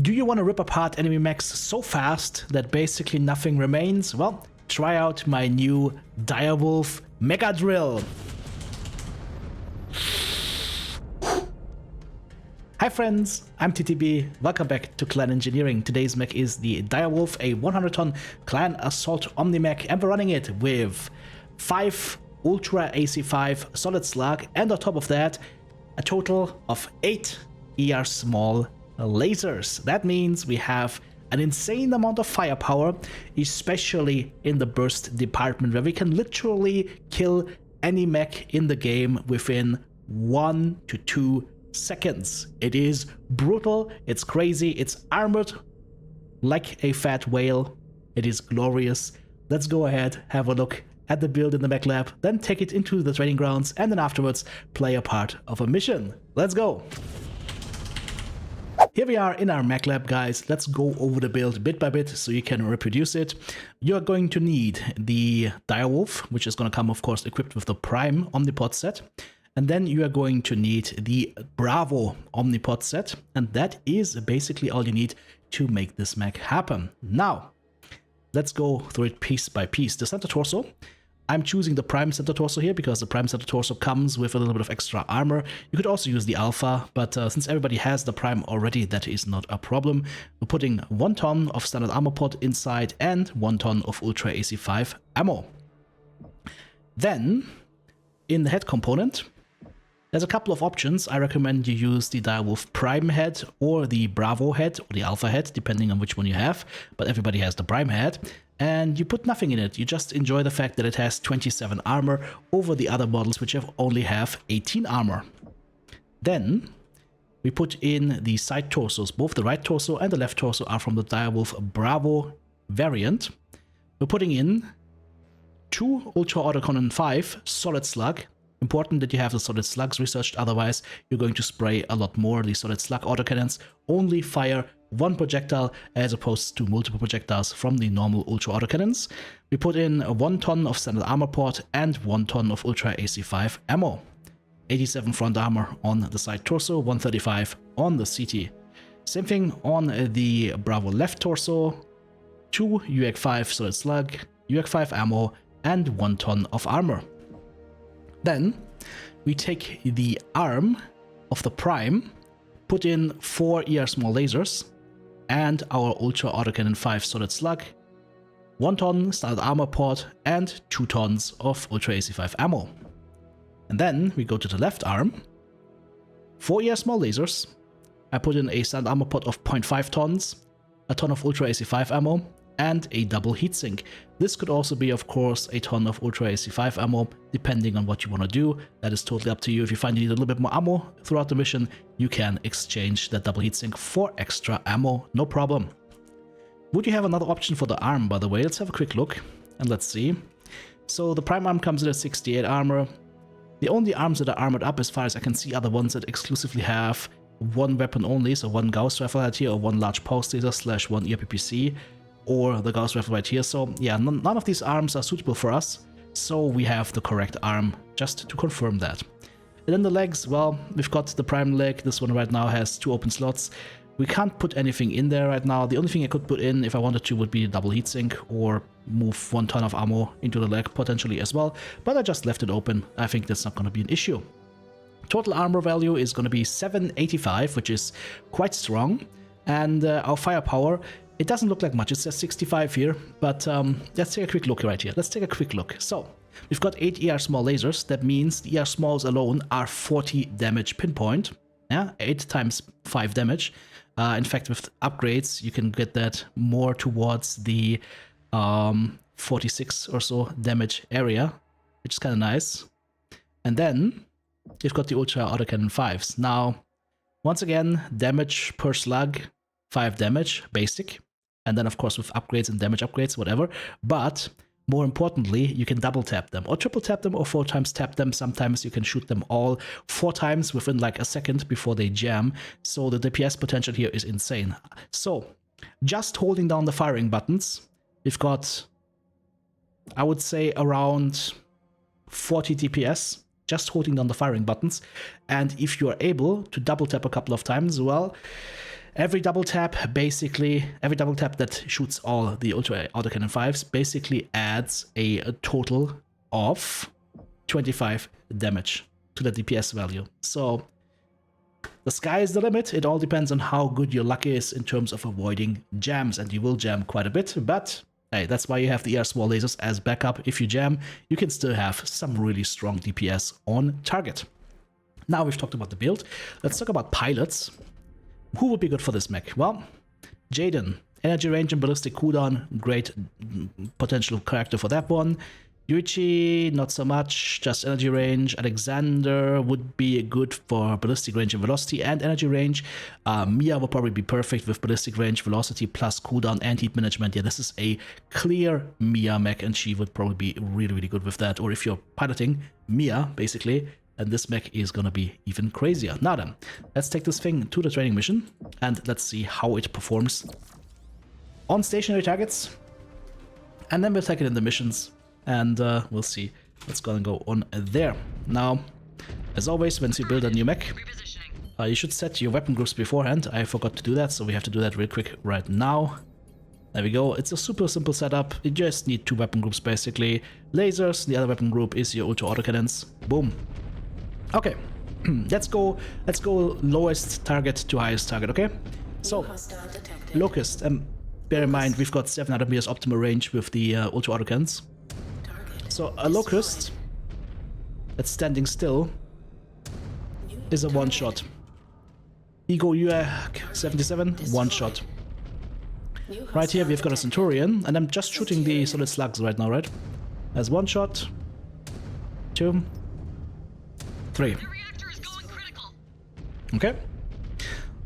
Do you want to rip apart enemy mechs so fast that basically nothing remains? Well, try out my new Direwolf Mega Drill. Hi friends, I'm TTB, welcome back to Clan Engineering. Today's mech is the Direwolf, a 100-ton Clan Assault Omni mech, and we're running it with 5 Ultra AC5 Solid Slug, and on top of that, a total of 8 ER small lasers. That means we have an insane amount of firepower, especially in the burst department, where we can literally kill any mech in the game within 1 to 2 seconds. It is brutal, it's crazy, it's armored like a fat whale. It is glorious. Let's go ahead, have a look at the build in the mech lab, then take it into the training grounds, and then afterwards play a part of a mission. Let's go! Here we are in our mech lab, guys. Let's go over the build bit by bit so you can reproduce it. You're going to need the Direwolf, which is going to come, of course, equipped with the Prime Omnipod set. And then you are going to need the Bravo Omnipod set, and that is basically all you need to make this mech happen. Now, let's go through it piece by piece. The center torso, I'm choosing the Prime center torso here because the Prime center torso comes with a little bit of extra armor. You could also use the Alpha, but since everybody has the Prime already, that is not a problem. We're putting 1 ton of standard armor pod inside and 1 ton of Ultra AC5 ammo. Then, in the head component, there's a couple of options. I recommend you use the Direwolf Prime head or the Bravo head or the Alpha head, depending on which one you have, but everybody has the Prime head. And you put nothing in it, you just enjoy the fact that it has 27 armor over the other models which only have 18 armor. Then we put in the side torsos. Both the right torso and the left torso are from the Direwolf Bravo variant. We're putting in 2 Ultra Autocannon 5 Solid Slug. Important that you have the Solid Slugs researched, otherwise you're going to spray a lot more. The Solid Slug autocannons only fire 1 projectile as opposed to multiple projectiles from the normal Ultra Autocannons. We put in 1 ton of standard armor pod and 1 ton of Ultra AC5 ammo. 87 front armor on the side torso, 135 on the CT. Same thing on the Bravo left torso, 2 UAC5 Solid Slug, UAC5 ammo, and 1 ton of armor. Then we take the arm of the Prime, put in 4 ER small lasers, and our Ultra Autocannon 5 Solid Slug, 1 ton standard armor pod, and 2 tons of Ultra AC5 ammo. And then we go to the left arm, 4 ER small lasers, I put in a standard armor pod of 0.5 tons, a ton of Ultra AC5 ammo, and a double heatsink. This could also be, of course, a ton of Ultra AC5 ammo, depending on what you want to do. That is totally up to you. If you find you need a little bit more ammo throughout the mission, you can exchange that double heatsink for extra ammo, no problem. Would you have another option for the arm, by the way? Let's have a quick look, and let's see. So the Prime arm comes in at 68 armor. The only arms that are armored up, as far as I can see, are the ones that exclusively have 1 weapon only, so 1 Gauss rifle right here, or 1 large pulse laser / 1 ERPPC. Or the Gauss rifle right here. So yeah, none of these arms are suitable for us, so we have the correct arm, just to confirm that. And then the legs, well, we've got the Prime leg. This one right now has 2 open slots. We can't put anything in there right now. The only thing I could put in, if I wanted to, would be a double heatsink or move 1 ton of ammo into the leg potentially as well, but I just left it open. I think that's not going to be an issue. Total armor value is going to be 785, which is quite strong, and our firepower, it doesn't look like much. It says 65 here, but let's take a quick look right here. Let's take a quick look. So we've got 8 ER small lasers. That means the ER smalls alone are 40 damage pinpoint. Yeah, 8 times 5 damage. In fact, with upgrades, you can get that more towards the 46 or so damage area, which is kind of nice. And then you've got the Ultra Autocannon 5s. Now, once again, damage per slug, 5 damage, basic. And then, of course, with upgrades and damage upgrades, whatever. But more importantly, you can double tap them or triple tap them or 4 times tap them. Sometimes you can shoot them all 4 times within like a second before they jam. So the DPS potential here is insane. So just holding down the firing buttons, we've got, I would say, around 40 DPS. Just holding down the firing buttons. And if you are able to double tap a couple of times, well, every double tap that shoots all the Ultra Autocannon 5s basically adds a total of 25 damage to the DPS value. So the sky is the limit. It all depends on how good your luck is in terms of avoiding jams, and you will jam quite a bit, but hey, that's why you have the air small lasers as backup. If you jam, you can still have some really strong DPS on target. Now we've talked about the build, let's talk about pilots. Who would be good for this mech? Well, Jaden, energy range and ballistic cooldown, great potential character for that one. Yuichi, not so much, just energy range. Alexander would be good for ballistic range and velocity and energy range. Mia will probably be perfect with ballistic range, velocity plus cooldown and heat management. Yeah, this is a clear Mia mech, and she would probably be really, really good with that. Or if you're piloting Mia, basically, and this mech is gonna be even crazier. Now then, let's take this thing to the training mission, and let's see how it performs on stationary targets. And then we'll take it in the missions, and we'll see what's gonna go on there. Now, as always, once you build a new mech, you should set your weapon groups beforehand. I forgot to do that, so we have to do that real quick right now. There we go. It's a super simple setup. You just need 2 weapon groups basically. Lasers, the other weapon group is your Ultra Autocannons. Boom. Okay, let's go lowest target to highest target, okay? So, Locust, bear in mind we've got 700 meters optimal range with the Ultra Autocannons. So a Locust that's standing still is a one-shot. Ego UAC 77, one-shot. Right here we've got a Centurion, and I'm just shooting the Solid Slugs right now, right? As one shot, 2, 3. Okay.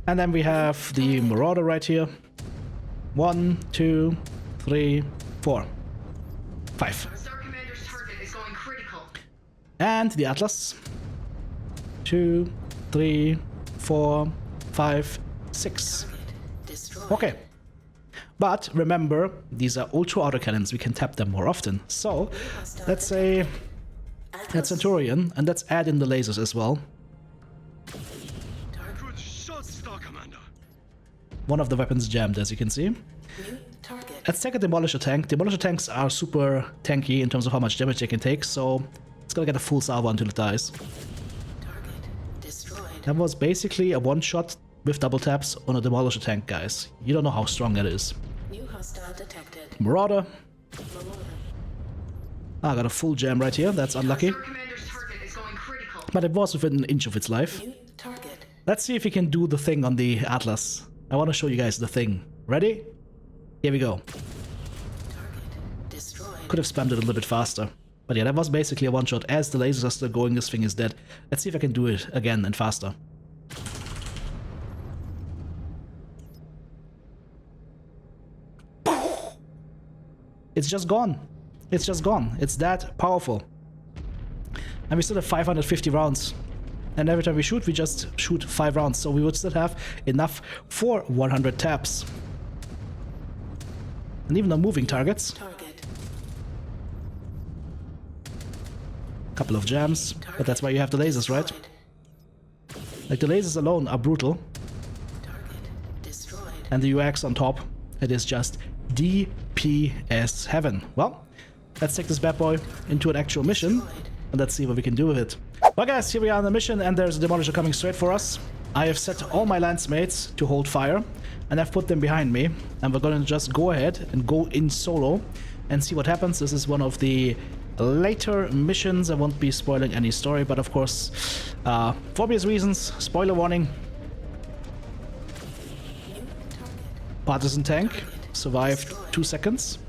And then we have the Marauder right here. 1, 2, 3, 4, 5. And the Atlas. 2, 3, 4, 5, 6. Okay. But remember, these are Ultra Autocannons. We can tap them more often. So let's say that's Centurion, and let's add in the lasers as well. One of the weapons jammed, as you can see. Let's take a Demolisher tank. Demolisher tanks are super tanky in terms of how much damage they can take, so it's gonna get a full salvo until it dies. That was basically a one-shot with double taps on a Demolisher tank, guys. You don't know how strong that is. Marauder. I got a full jam right here. That's unlucky. But it was within an inch of its life. Let's see if we can do the thing on the Atlas. I want to show you guys the thing. Ready? Here we go. Could have spammed it a little bit faster. But yeah, that was basically a one-shot. As the lasers are still going, this thing is dead. Let's see if I can do it again and faster. It's just gone. It's just gone. It's that powerful. And we still have 550 rounds. And every time we shoot, we just shoot 5 rounds. So we would still have enough for 100 taps. And even on moving targets. Couple of jams. But that's why you have the lasers, right? Like, the lasers alone are brutal. And the UX on top, it is just DPS heaven. Well, let's take this bad boy into an actual mission, and let's see what we can do with it. Well guys, here we are on the mission, and there's a Demolisher coming straight for us. I have set all my lance mates to hold fire, and I've put them behind me, and we're gonna just go ahead and go in solo and see what happens. This is one of the later missions. I won't be spoiling any story, but of course, for obvious reasons, spoiler warning. Partisan tank survived 2 seconds.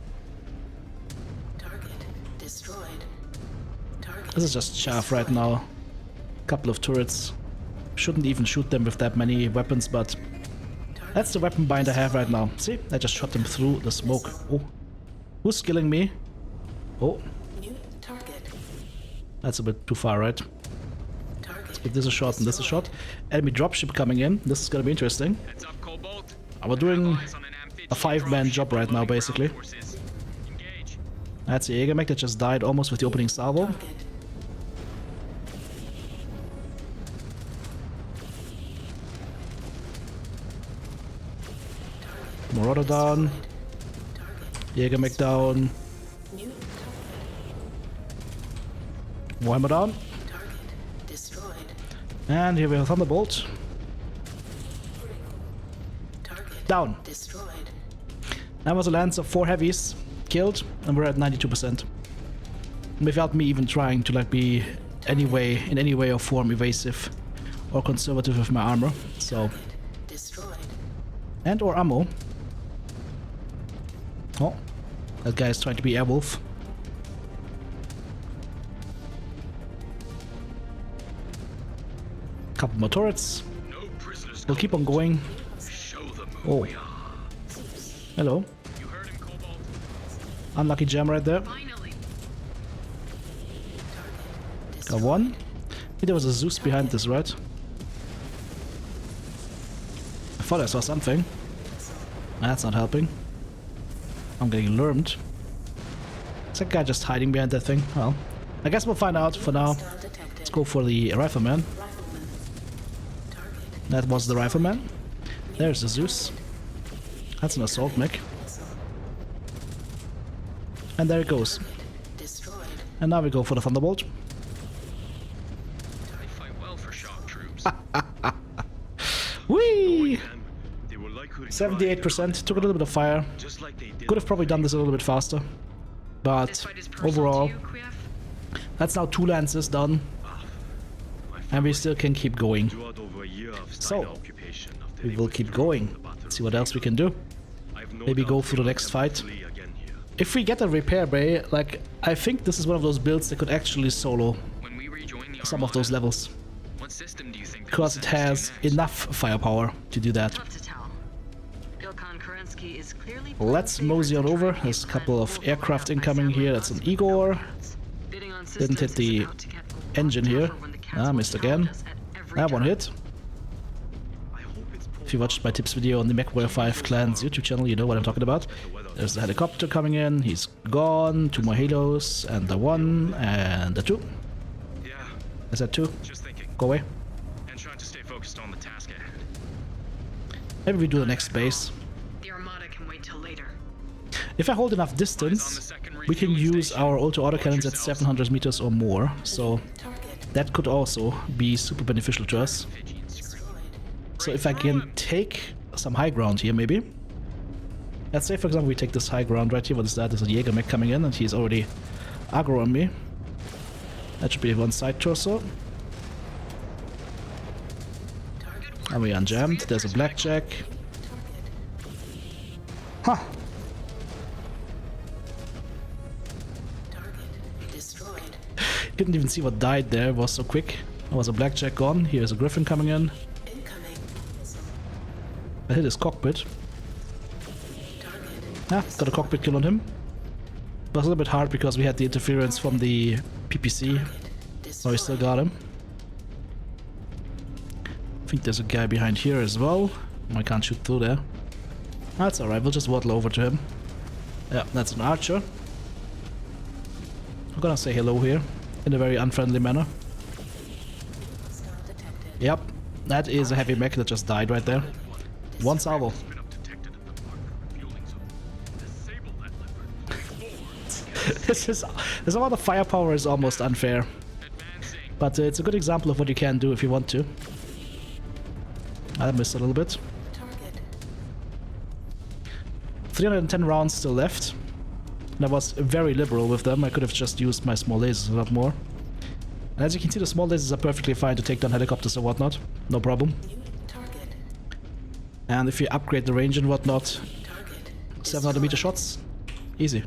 This is just chaff right now. Couple of turrets. Shouldn't even shoot them with that many weapons, but that's the weapon bind I have right now. See? I just shot them through the smoke. Oh. Who's killing me? Oh. That's a bit too far, right? Let's give this a shot and this a shot. Enemy dropship coming in. This is gonna be interesting. We're doing a 5-man job right now, basically. That's the Jäger mech that just died almost with the opening salvo. Marauder down. Jäger mech down. Warhammer down. And here we have Thunderbolt. Down. That was a lance of 4 heavies killed, and we're at 92%. Without me even trying to like be in any way or form evasive or conservative with my armor. So and or ammo. Oh, that guy is trying to be Airwolf. Couple more turrets. We'll keep on going. Oh. Hello. Unlucky gem right there. Got one. I think there was a Zeus behind this, right? I thought I saw something. That's not helping. I'm getting lurmed. Is that guy just hiding behind that thing? Well, I guess we'll find out for now. Let's go for the rifleman. That was the rifleman. There's the Zeus. That's an assault mech. And there it goes. And now we go for the Thunderbolt. They fight well for shock troops. Whee! 78%. Took a little bit of fire. Could have probably done this a little bit faster. But overall, that's now 2 lances done. And we still can keep going. So, we will keep going. See what else we can do. Maybe go for the next fight. If we get a repair bay, like, I think this is one of those builds that could actually solo some of those levels. Because it has enough firepower to do that. Let's mosey on over. There's a couple of aircraft incoming here. That's an Igor. Didn't hit the engine here. Ah, missed again. That one hit. If you watched my tips video on the Mechwarrior 5 Clans YouTube channel, you know what I'm talking about. There's the helicopter coming in. He's gone. 2 more halos. And the 1 and the 2. Is that 2? Go away. And trying to stay focused on the task at hand. Maybe we do the next base. The Armada can wait till later. If I hold enough distance, we can use our Ultra Autocannons at 700 meters or more. So that could also be super beneficial to us. So if I can take some high ground here, maybe. Let's say, for example, we take this high ground right here. What is that? There's a Jäger mech coming in, and he's already aggro on me. That should be one side torso. And we unjammed. There's a blackjack. Huh. Couldn't even see what died there. It was so quick. There was a blackjack gone. Here's a griffin coming in. I hit his cockpit. Ah, got a cockpit kill on him. It was a little bit hard because we had the interference from the PPC. Oh, we still got him. I think there's a guy behind here as well. I can't shoot through there. That's alright, we'll just waddle over to him. Yeah, that's an archer. I'm gonna say hello here in a very unfriendly manner. Yep, that is a heavy mech that just died right there. 1 salvo. This amount of firepower is almost unfair. But it's a good example of what you can do if you want to. I missed a little bit. 310 rounds still left. And I was very liberal with them. I could have just used my small lasers a lot more. And as you can see, the small lasers are perfectly fine to take down helicopters or whatnot. No problem. And if you upgrade the range and whatnot, 700 meter shots, easy.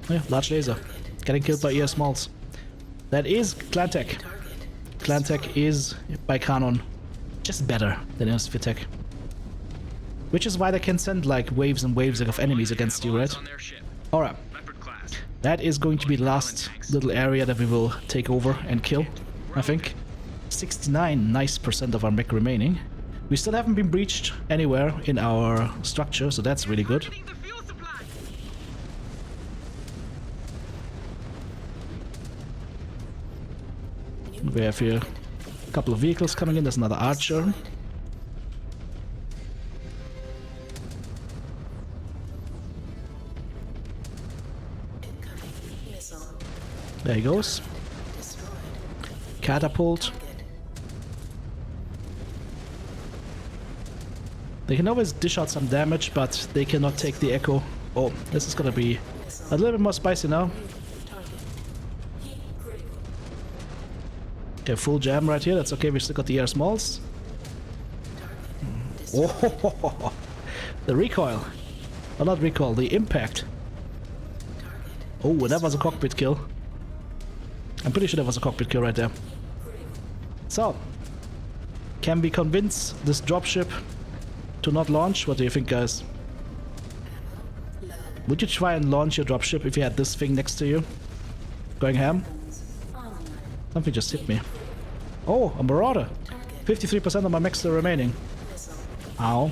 Oh yeah, large laser. Getting killed by ES Smalls. That is Clan Tech. Clan Tech is, by canon, just better than SFIR Tech. Which is why they can send like waves and waves of enemies against you, right? Alright. That is going to be the last little area that we will take over and kill, I think. 69 nice % of our mech remaining. We still haven't been breached anywhere in our structure, so that's really good. We have here a couple of vehicles coming in. There's another archer. There he goes. Catapult. They can always dish out some damage, but they cannot take the echo. Oh, this is gonna be a little bit more spicy now. Okay, full jam right here. That's okay. We still got the air smalls. Oh, the recoil. Well, not recoil, the impact. Oh, that was a cockpit kill. I'm pretty sure that was a cockpit kill right there. So, can we convince this dropship to not launch? What do you think, guys? Would you try and launch your dropship if you had this thing next to you? Going ham? Something just hit me. Oh, a marauder. 53% of my mechs still remaining. Ow.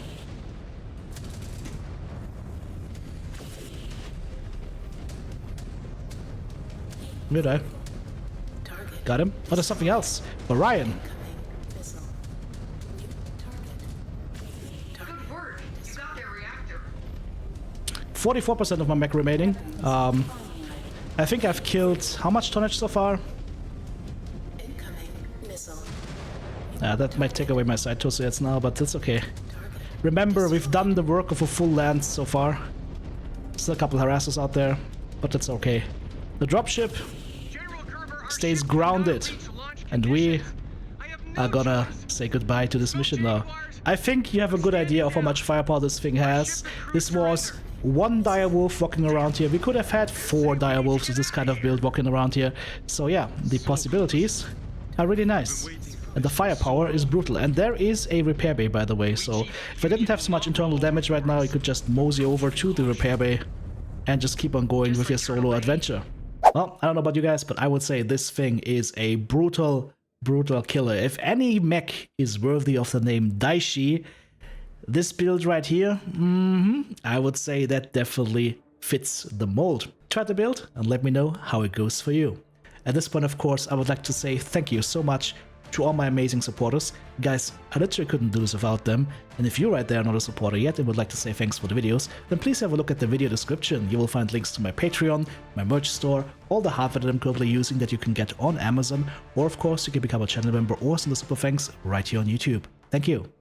Did I? Got him. Oh, there's something else. Orion. Good work. You got their reactor. 44% of my mech remaining. I think I've killed how much tonnage so far? That might take away my side tossets now, but it's okay. Remember, we've done the work of a full land so far. Still a couple harassers out there, but that's okay. The dropship stays grounded, and we are gonna say goodbye to this mission now. I think you have a good idea of how much firepower this thing has. This was one direwolf walking around here. We could have had 4 direwolves with this kind of build walking around here. So yeah, the possibilities are really nice. And the firepower is brutal. And there is a repair bay, by the way. So if I didn't have so much internal damage right now, you could just mosey over to the repair bay and just keep on going with your solo adventure. Well, I don't know about you guys, but I would say this thing is a brutal, brutal killer. If any mech is worthy of the name Daishi, this build right here, I would say that definitely fits the mold. Try the build and let me know how it goes for you. At this point, of course, I would like to say thank you so much to all my amazing supporters. Guys, I literally couldn't do this without them. And if you right there are not a supporter yet and would like to say thanks for the videos, then please have a look at the video description. You will find links to my Patreon, my merch store, all the hardware that I'm currently using that you can get on Amazon, or of course you can become a channel member or send a super thanks right here on YouTube. Thank you.